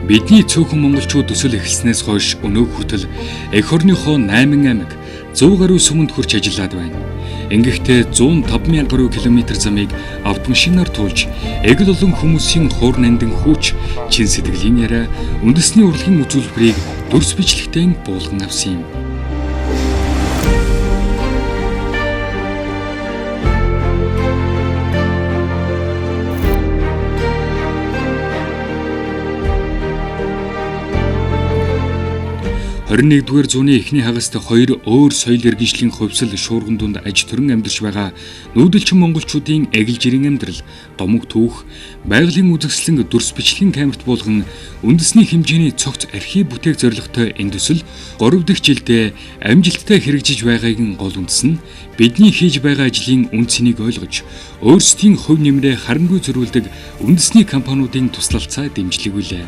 Бидний цөөхөн монголчууд төсөл эхэлснээс хойш өнөө хүртэл эх орныхоо 8 аймаг 100 гаруй сүмэнд хүрч ажиллаад байна. Ингэхдээ 105,000 гаруй километр замыг автомашинаар туулж, эгэл олон хүмүүсийн хуур нандин хүч, чин сэтгэлийн яриа, үндэсний урлагийн үзүүлбэрийг дүрс бичлэгтэй буулган авсан юм. Нэгдүгээр зууны эхний хагаст хоёр өөр соёл иргэншлийн хувьсэл шуурган дунд аж төрөн амьдарч байгаа нүүдэлчин монголчуудын эгэл жирийн амьдрал, домог түүх, байгалийн үзэсгэлэн дүрс бичлэгийн камерт буулган үндэсний хэмжээний цогц архив бүтээх зорилготой энэ төсөл 3 дахь жилдээ амжилттай хэрэгжиж байгааг гол үндэс нь бидний хийж байгаа ажлын үн цэнийг ойлгож, өөрсдийн хувь нэмрээ харамгүй зориулдаг үндэсний компаниудын туслалцаа дэмжлэг билээ.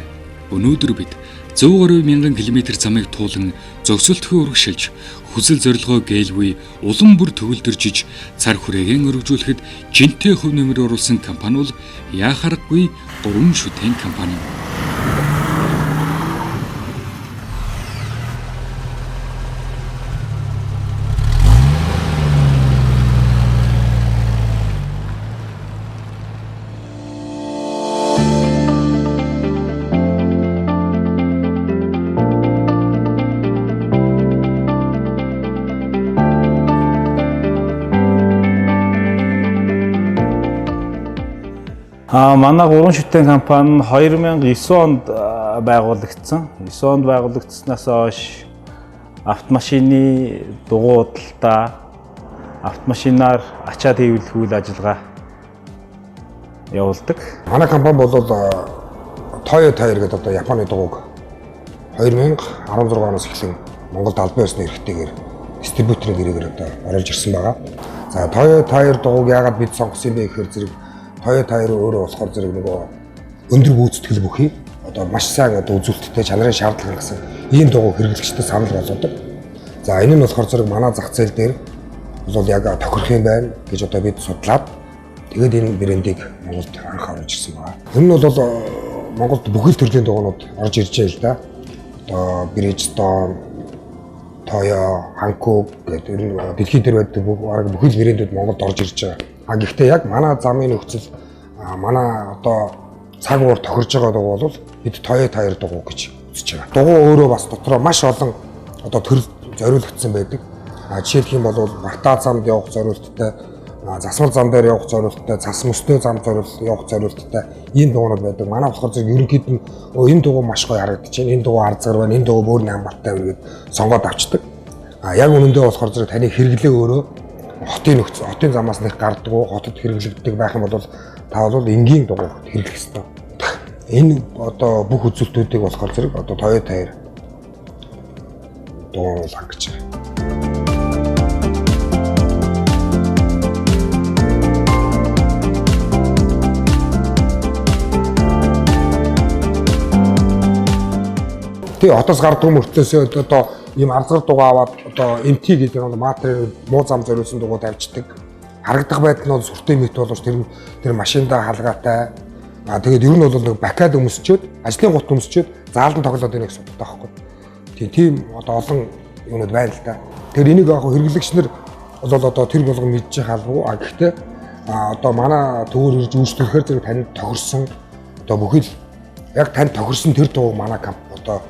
Өнөөдөр бид 130,000 км замыг туулан зогсолтгүй урагшилж, хүсэл зорилгоо гэлгүй улам бүр төвлөржиж, цар хүрээгээ өргөжүүлэхэд жинтэй хувь нэмэр оруулсан компани бол яахааргүй гурван шүтээн компани. Манай гурван шүтээн компани 2009 онд байгуулагдсан. 9 онд байгуулагдсанаас хойш автомашины дугуй худалдаа, автомашинаар ачаад хэвлэх үйл ажиллагаа явуулдаг. Манай компани бол Toyo Tire гэдэг одоо Японы дугуйг 2016 оноос эхлэн Монголд албан ёсны эрхтэйгээр дистрибьюторын гэрээгээр одоо оруулж ирсэн байгаа. За Toyo Tire дугуйг яагаад бид сонгосон бэ гэхээр зэрэг Toyo Tire өөрөө болохоор зэрэг нөгөө өндөр гүйцэтгэл бүхий одоо маш сайн одоо үзүүлэлттэй чанарын шаардлага гэсэн ийм дугуй хэрэглэгчдэд санал болгодог. За энэ нь болохоор зэрэг манай зах зээл дээр бол яг тохирох юм байна гэж одоо бид судлаад тэгээд энэ брендийг Монголд анх оруулж ирсэн байна. Энэ нь бол Монголд бүхэл төрлийн дугуйнууд орж ирж байгаа л да. Одоо Bridgestone, Toyo, Hankook гэдэг энэ дэлхийд дээр байдаг бүхэл брэндүүд Монголд орж ирж байгаа. Гэхдээ яг манай замын нөхцөл манай одоо цаг уур тохирж байгаа дугуй бол бид Toyo Tire дугуй гэж үзэж байгаа. Дугуй өөрөө бас дотроо маш олон одоо төрөл зориулагдсан байдаг. Жишээлх юм бол Бата замд явах зориулттай, засвар зам дээр явах зориулттай, цас мөстэй зам явах зориулттай ийм дугуйнууд байдаг. Манай болохоор зэрэг ерөнхийд нь энэ дугуй маш гоё харагдаж байна. Энэ дугуй арзгаар байна. Энэ дугуй бүр намбартай байна гэдээ сонгоод авчдаг. Яг үнэндээ болохоор зэрэг таны хэрэглээ өөрөө хотын замаас нэг гардаггүй хотод хэрэглэгддэг байх юм бол та бол энгийн дугуй хэрэглэх ёстой. Энэ одоо бүх үзүүлэлтүүдийг болохоор зэрэг одоо Toyo Tire дугуй хангаж байгаа. Тэгээ хотоос гардаггүй мөртлөөсөө одоо ийм арзгаар дугуй аваад одоо MT гэдэг нь материал муу зам зориулсан дугуй тавьчихдаг. Харагдах байдал нь бол сүртэй мэт боловч тэр машиндаа халгаатай. Тэгээд ер нь бол нэг бакад өмсчөөд, ажлын гут өмсчөөд заалдан тоглоод байна гэсэн үг таахгүй. Тийм одоо олон юмуд байна л да. Тэгэхээр энийг яг хэрэглэгч нар бол одоо тэр болгон мэдчих халгүй. Гэхдээ одоо манай төвөр ирж үйлчлэхээр зэрэг танд тохирсон одоо бүхэл яг танд тохирсон тэр дугуй манай одоо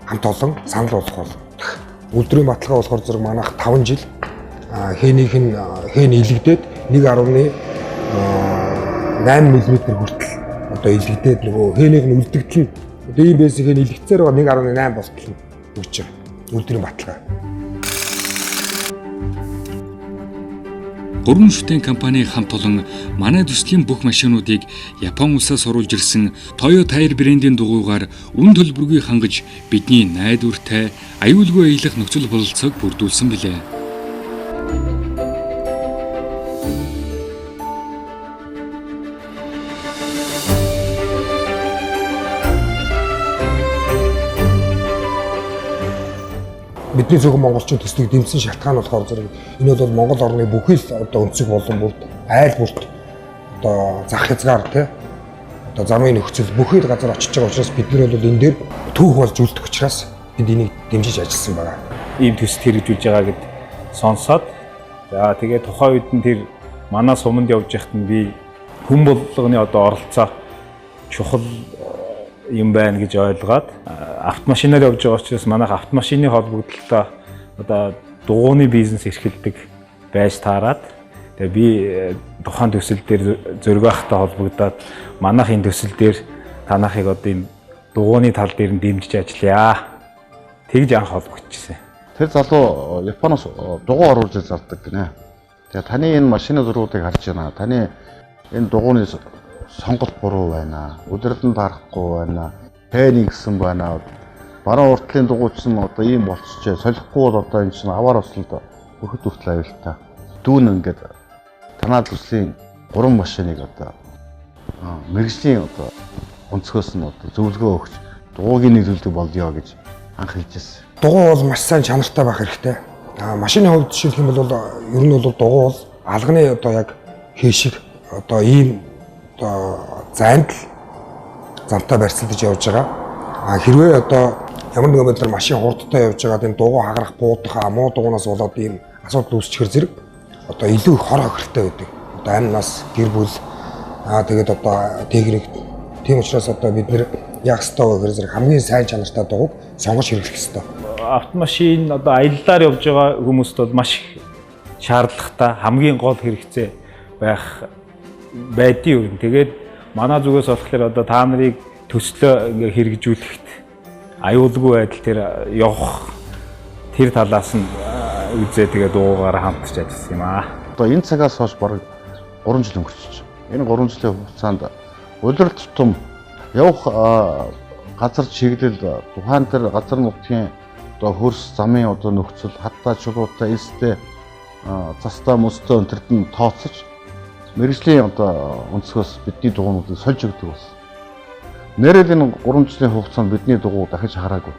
хамт олон санал болгох бол үлдрийн баталгаа болохоор зэрэг манайх 5 жил хээнийх нь хэн илэгдээд 1.8 мм хүртэл одоо илэгдээд нөгөө хээнийх нь үлдэгдэл нь одоо ийм байсан хэн илэгцээр байгаа 1.8 болтол нь өгч байгаа үлдрийн баталгаа. Гурван шүтээн компани хамт олон манай төслийн бүх машинуудыг Япон улсаас оруулж ирсэн Toyo Tire брендийн дугуйгаар үн төлбөргүй хангаж бидний найдвартай аюулгүй аялах нөхцөл бололцоог бүрдүүлсэн билээ. Бидний зөвхөн монголчин төслийг дэмжсэн шалтгаан болохоор зэрэг энэ бол Монгол орны бүхэл одоо өнцөг болон бүрд айл бүрт одоо зах хязгаар тий одоо замын нөхцөл бүхэл газар очиж байгаа учраас бид нар бол энэ дээр түүх болж үлдэх учраас бид энийг дэмжиж ажилласан байгаа. Ийм төсөл хэрэгжүүлж байгаа гэд сонсоод за тэгээд тухайн үед нь тэр манай суманд явж байхад нь би хүн болгоны одоо оролцоо чухал юм байна гэж ойлгоод автомашинаар явж байгаа учраас манайх автомашины холбогдлолтой одоо дугууны бизнес эрхэлдэг байж таарад тэгээ би тухайн төсөл дээр зөриг ахтай холбогдоод манайх энэ төсөл дээр танахыг одоо энэ дугууны тал дээр нь дэмжиж ажиллая. Тэгж анх холбогдчихсэн. Тэр залуу Японоос дугуй оруулж зардаг гинэ. Тэгээ таны энэ машины зургуудыг харж байна. Таны энэ дугууны сонголт буруу байна. Удирдан тарахгүй байна. Фэн гэсэн байна. Баруун уртлын дугуйчсан одоо ийм болчихжээ. Солихгүй бол одоо энэ чинь аваар ослолд бүрхэд хүртэл авилтаа. Дүүн ингээд танаа төслийн 3 машиныг одоо мэрэгжлийн одоо онцгоос нь одоо зөвлөгөө өгч дугуйг нийлүүлдэг болдё гэж анх хэлжсэн. Дугуй бол маш сайн чанартай байх хэрэгтэй. Машины хувьд жишээлх юм бол ер нь бол дугуй бол алганы одоо яг хийшиг одоо ийм одоо зайд замтай барьцалдаж явж байгаа. Хэрвээ одоо ямар нэгэн байдлаар машин хурдтай явж байгаа тийм дугуй хагарах буудах муу дугуйнаас болоод ийм асуудал үүсчихэр зэрэг одоо илүү их хор хохиртой байдаг. Одоо амнаас гэр бүл тэгээд одоо техник тийм учраас одоо бид нэр яг став гэхээр зэрэг хамгийн сайн чанартай дугуйг сонгож хэрэглэх хэрэгтэй. Автомашин одоо аяллаар явж байгаа хүмүүст бол маш шаардлагатай хамгийн гол хэрэгцээ байдгийн юм. Тэгээд манай зүгээс болохоор одоо та нарыг төслөө ингээ хэрэгжүүлэхэд аюулгүй байдал тэр явах тэр талаас нь үзээ тэгээд дуугаараа хамтарч ажилласан юм аа. Одоо энэ цагаас хойш бараг 3 жил өнгөрчихөж байна. Энэ 3 жилийн хугацаанд улирал тутам явах газар чиглэл тухайн тэр газар нутгийн одоо хөрс замын одоо нөхцөл хатта чулуутай эстэй цастаа мөстэй өнтөрд нь тооцож мэрэгжлийн одоо онцгоос бидний дугуйнуудыг сольж өгдөг болсон. Нэрэл энэ 3 жилийн хугацаанд бидний дугуй дахиж хараагүй.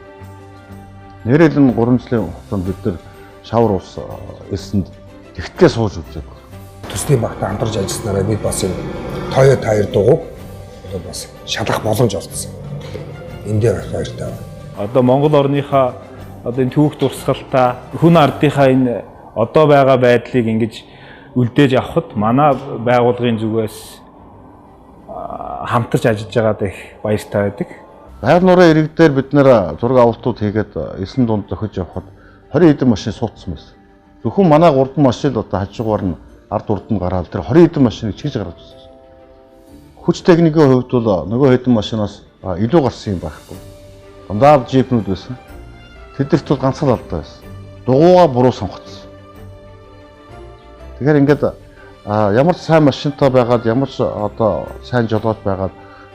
Нэрэл энэ 3 жилийн хугацаанд бид нар шавар ус эсэнд тэгтээ сууж үзээгүй. Төслийн багтаа хамтарч ажилласнараа бид бас энэ Toyota 2 дугуй бас шалгах боломж олгосон. Энд дээр баяртай байна. Одоо Монгол орныхаа одоо энэ түүх дурсгалтай хүн ардынхаа энэ одоо байгаа байдлыг ингэж үлдээж авахд манай байгууллагын зүгээс хамтарч ажиллаж байгаад их баяртай байдаг. Байр нурын иргэдээр бид нэр зураг авалтууд хийгээд 9 дунд зохиж явхад 20 хэдэн машин суудсан байсан. Зөвхөн манай 3 машин одоо хажуугаар нь ард урд нь гараад тэр 20 хэдэн машиныг чигж гаргаж ирсэн. Хүч техникийн хувьд бол нөгөө хэдэн машинаас илүү гарсан юм байхгүй. Дандаа джипнүүд байсан. Тэдэрт бол ганцхан алдаа байсан. Дугуйгаа буруу сонгоцсон. Тэгэхээр ингээд ямар ч сайн машинтай байгаад ямар ч одоо сайн жолооч байгаад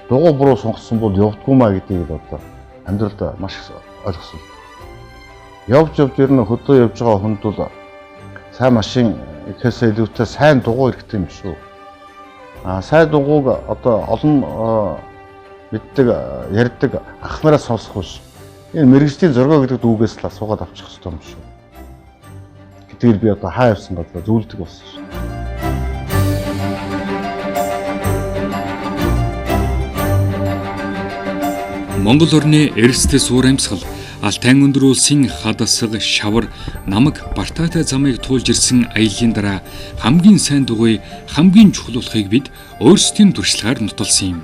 дугуй буруу сонгосон бол явдггүй маа гэдгийг одоо амьдралд маш ойлгосон. Явж ер нь хөдөө явж байгаа хүнд бол сайн машин ихээс илүүтэй сайн дугуй хэрэгтэй юм шүү. Сайн дугуйг одоо олон мэддэг ярьдаг ах нараас сонсох биш. Энэ мэрэгжлийн зураг гэдэг дүүгээс л асуугаад авчих хэрэгтэй юм шүү. Гэдгээр би одоо хаа явсан гадаа зөвлөдөг болсон шүү. Монгол орны эрсдэл суур амьсгал Алтай өндөр улсын хадасаг шавар намаг бартаатай замыг туулж ирсэн аяллаа дараа хамгийн сайн дугуй хамгийн чухал болохыг бид өөрсдийн туршлагаар нотолсон юм.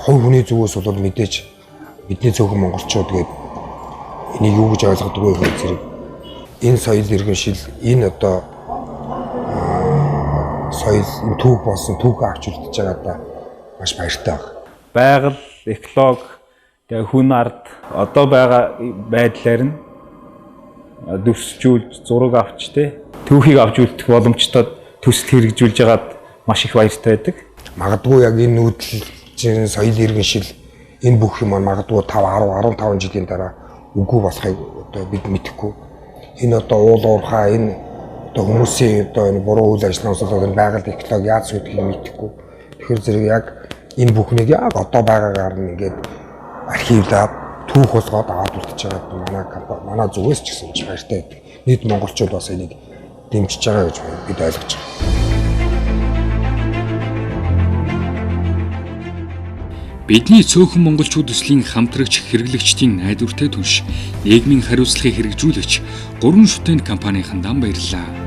Хувь хүний зүгээс бол мэдээж бидний зөвхөн монголчууд гээд энийг юу гэж ойлгодог вэ гэхээр зэрэг энэ соёл иргэншил энэ одоо соёл энэ түүх болсон түүхээ авч үлдэж байгаадаа маш баяртай баг. Байгаль, экологи, тэгээ хүн ард одоо байгаа байдлаар нь дөсчүүлж зураг авч түүхийг авч үлдэх боломжтой төсөл хэрэгжүүлж байгаад маш их баяртай байдаг. Магадгүй яг энэ нүүдэлчин соёл иргэншил энэ бүх юм магадгүй 5, 10, 15 жилийн дараа үгүй болохыг одоо бид мэдэхгүй. Энэ одоо уул уурхай энэ одоо хүмүүсийн одоо энэ буруу үйл ажиллагаанаас болоод энэ байгаль экологи яаж сүйдгийг мэдэхгүй. Тэгэхээр зэрэг яг энэ бүхнийг яг одоо байгаагаар нь ингээд архивлаад түүх болгоод аваад үлдчихэж байгаа манай зүгээс ч гэсэн баяртай байдаг. Нийт монголчууд бас энийг дэмжиж байгаа гэж бид ойлгож байна. Бидний цөөхөн монголчууд төслийн хамтрагч хэрэглэгчдийн найдвартай түнш нийгмийн хариуцлагыг хэрэгжүүлэгч 3 шүтээн компанийн хандан баярлалаа.